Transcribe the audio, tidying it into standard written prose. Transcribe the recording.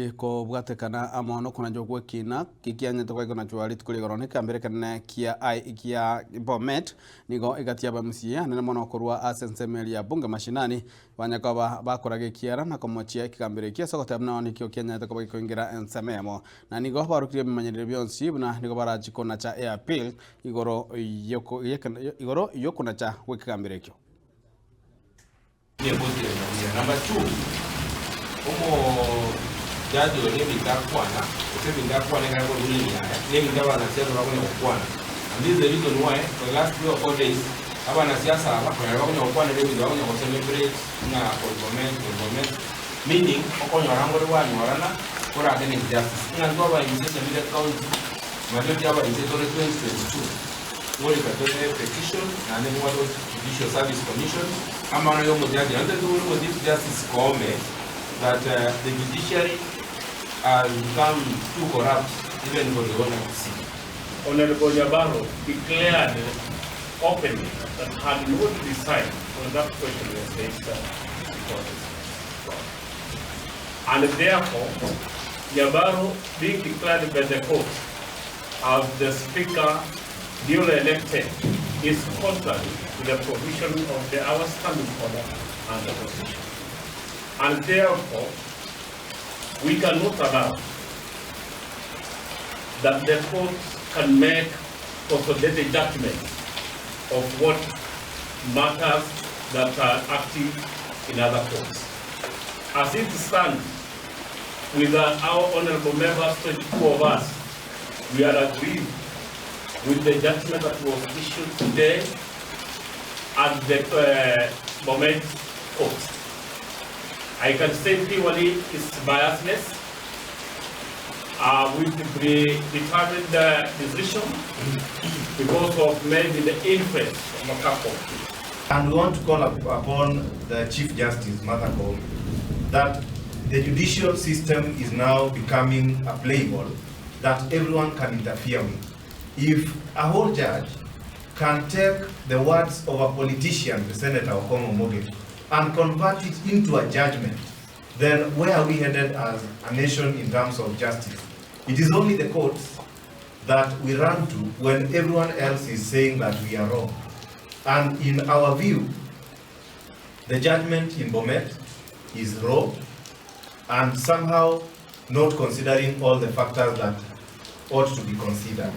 bari ko bwatekana amono kuna jogwe kina kikianya to kwa na chwali tukuli gorone kambere kana kia Bomet nigo igatia ba MCA nene mono korwa asensemeli ya Bunge Mashinani banyakaba bakorage kiara na komochia kikambere kia sokota mna oni kyo Kenya to kwa kuingira ensememo na nigo barukire bimanyire byonsi buna nigo baraji kona cha appeal igoro yoko na cha wekikambere kyo. Number 2, como jadi ole bindakwana, ose bindakwana ngako duli nyaya, ne bindawa na siasa wako nyokwana. And this is the reason why for the last 3 or 4 days, aba na siasa wako nyokwana ne bindawa nyoko celebrate na government, meaning oko nyorango rwa nyorana kora atene justice. Nga ndo aba inse mile county, majority aba inse tore 2022. Wole katone petition na ne mwato Judicial Service Commission. Amano yomo jaji, and the Chief Justice comment that the judiciary has become too corrupt even for the owner of the city. Honorable Nyabaro declared openly that had not decided on that question was based and therefore Nyabaro being declared by the court as the speaker duly elected is contrary to the provision of our standing order and the Constitution. And therefore, we cannot allow that the court can make consolidated judgment of what matters that are active in other courts. As it stands, with our honorable members, 22 of us, we are agreed with the judgment that was issued today at the Moment court. I can say purely it's biasness. We've determined the decision because of maybe the influence of Makako. And we want to call upon the Chief Justice, Martha Koome, that the judicial system is now becoming a playboy that everyone can interfere with. If a whole judge can take the words of a politician, the Senator Okomo Moge, and convert it into a judgment, then where are we headed as a nation in terms of justice? It is only the courts that we run to when everyone else is saying that we are wrong. And in our view, the judgment in Bomet is raw and somehow not considering all the factors that ought to be considered.